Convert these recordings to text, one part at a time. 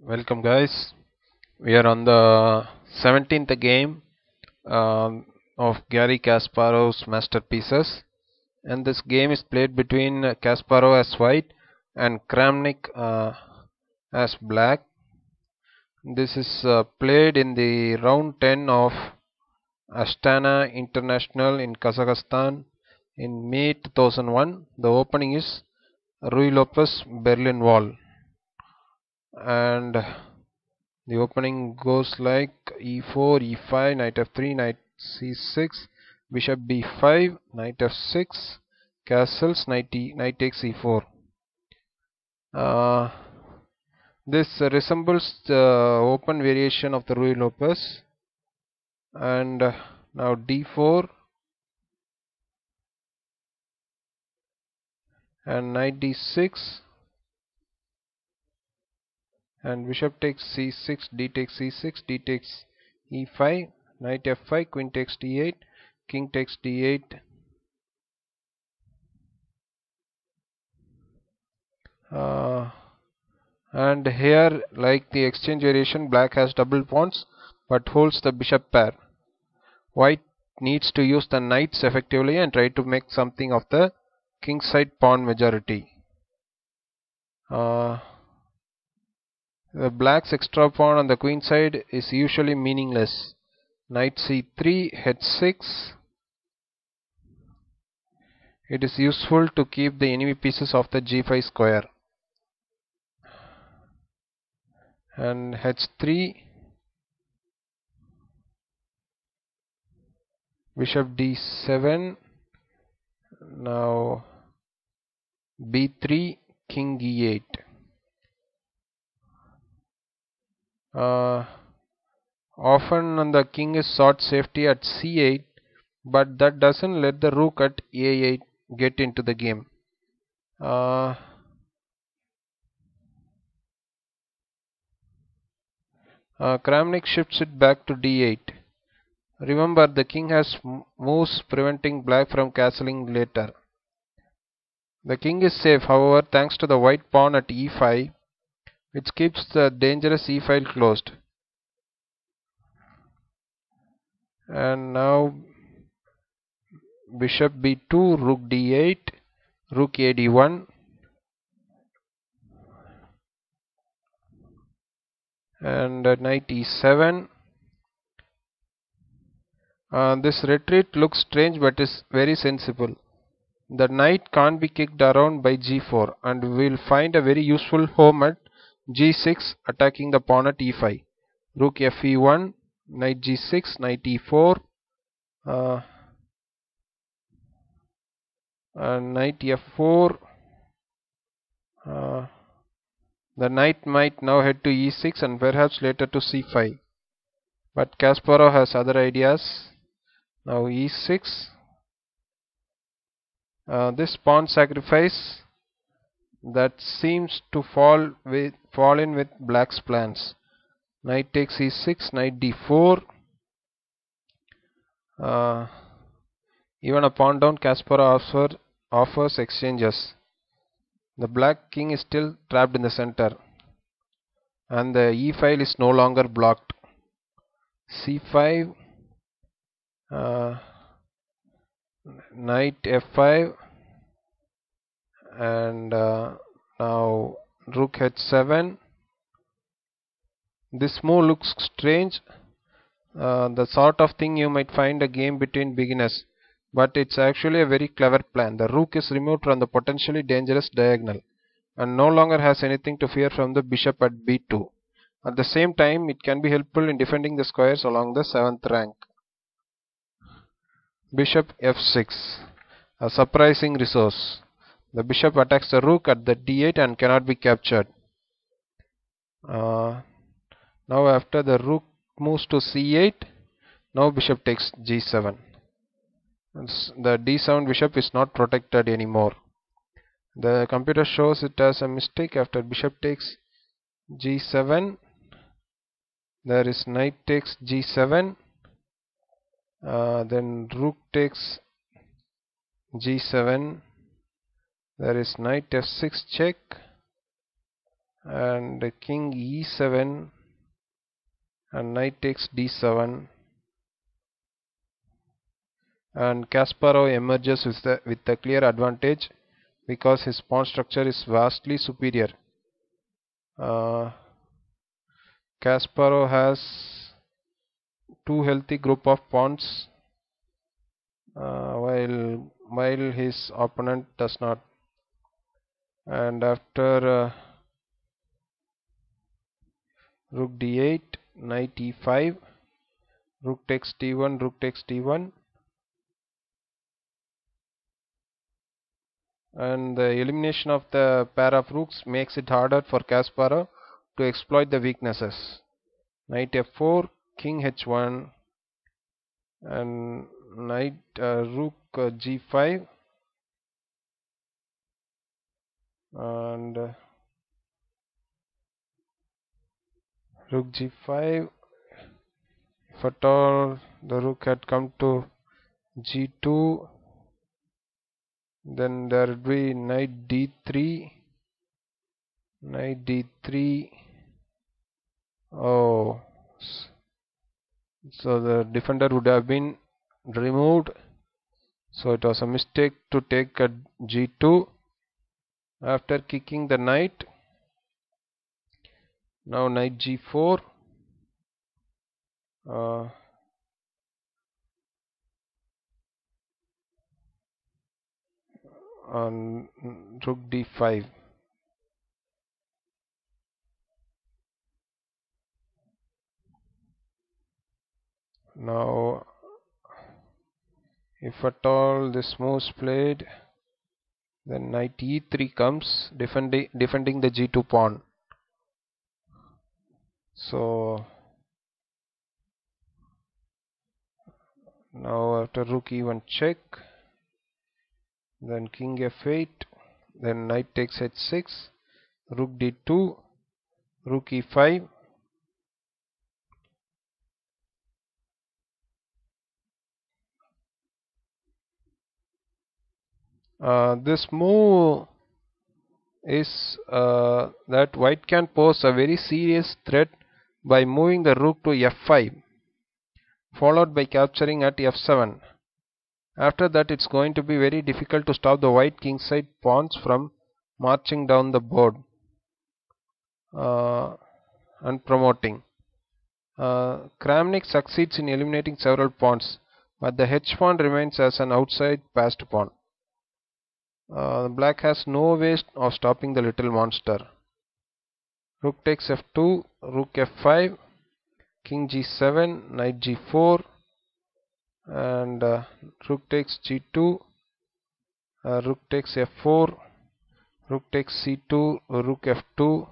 Welcome, guys. We are on the 17th game of Gary Kasparov's masterpieces, and this game is played between Kasparov as white and Kramnik as black. This is played in the round 10 of Astana International in Kazakhstan in May 2001. The opening is Rui Lopez Berlin Wall, and the opening goes like e4, e5, knight f3, knight c6, bishop b5, knight f6, castles, knight takes e4. Uh, this resembles the open variation of the Rui Lopez. And now d4 and knight d6 and bishop takes c6, d takes c6, d takes e5, knight f5, queen takes d8, king takes d8. And here, like the exchange variation, black has double pawns but holds the bishop pair. White needs to use the knights effectively and try to make something of the kingside pawn majority. The black's extra pawn on the queen side is usually meaningless. Knight c3, h6. It is useful to keep the enemy pieces off the g5 square. And h3, bishop d7, now b3, king e8. Often the king is sought safety at c8, but that doesn't let the rook at a8 get into the game. Kramnik shifts it back to d8. Remember, the king has moves preventing black from castling later. The king is safe, however, thanks to the white pawn at e5, which keeps the dangerous e file closed. And now bishop b2, rook d8, rook a d1, and knight e7. This retreat looks strange but is very sensible. The knight can't be kicked around by g4, and we will find a very useful home at g6, attacking the pawn at e5. Rook fe1, knight g6, knight e4, and knight f4. The knight might now head to e6 and perhaps later to c5. But Kasparov has other ideas. Now e6. This pawn sacrifice that seems to fall in with black's plans. Knight takes e6, knight d4. Even a pawn down, Kasparov offers exchanges. The black king is still trapped in the center, and the e file is no longer blocked. c5, knight f5, and now rook h7. This move looks strange, the sort of thing you might find a game between beginners, but it's actually a very clever plan. The rook is removed from the potentially dangerous diagonal and no longer has anything to fear from the bishop at b2. At the same time, it can be helpful in defending the squares along the 7th rank. Bishop f6, a surprising resource. The bishop attacks the rook at the d8 and cannot be captured. Now after the rook moves to c8, now bishop takes g7. The d7 bishop is not protected anymore. The computer shows it as a mistake. After bishop takes g7, there is knight takes g7, then rook takes g7, there is knight f6 check, and king e7 and knight takes d7, and Kasparov emerges with a clear advantage because his pawn structure is vastly superior. Kasparov has two healthy group of pawns, while his opponent does not. And after rook d8, knight e5, rook takes d1, rook takes d1, and the elimination of the pair of rooks makes it harder for Kasparov to exploit the weaknesses. Knight f4, king h1, and rook g5, and rook g5. If at all the rook had come to g2, then there would be knight d3, knight d3. Oh, so the defender would have been removed, so it was a mistake to take a g2 after kicking the knight. Now knight g4, on rook d5. Now if at all this moves played, then knight e3 comes, defending the g2 pawn. So now after rook e1 check, then king f8, then knight takes h6, rook d2, rook e5, this move is that white can pose a very serious threat by moving the rook to f5, followed by capturing at f7. After that, it's going to be very difficult to stop the white kingside pawns from marching down the board and promoting. Kramnik succeeds in eliminating several pawns, but the h pawn remains as an outside passed pawn. Black has no way of stopping the little monster. Rook takes f2, rook f5, king g7, knight g4, and rook takes g2, rook takes f4, rook takes c2, rook f2,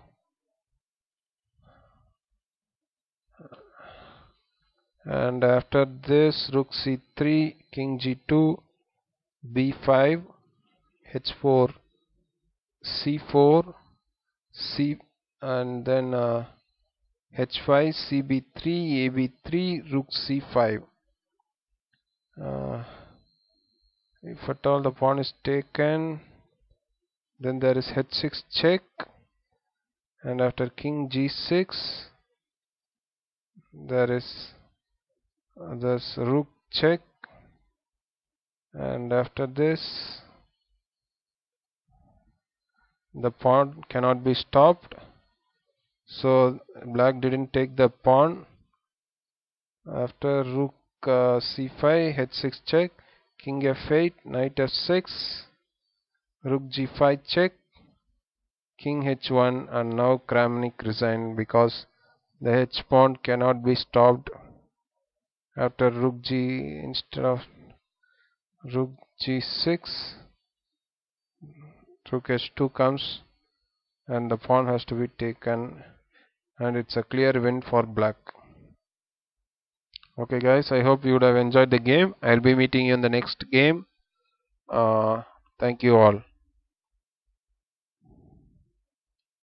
and after this rook c3, king g2, b5, h4, c4, c, and then h5, cb3, ab3, rook c5. If at all the pawn is taken, then there is h6 check, and after king g6 there is this rook check, and after this the pawn cannot be stopped, so black didn't take the pawn. After rook c5, h6 check, king f8, knight f6, rook g5 check, king h1, and now Kramnik resigned because the h pawn cannot be stopped. After rook g, instead of rook g6, rook h2 comes, and the pawn has to be taken, and it's a clear win for black. Okay guys, I hope you would have enjoyed the game. I'll be meeting you in the next game. Thank you all.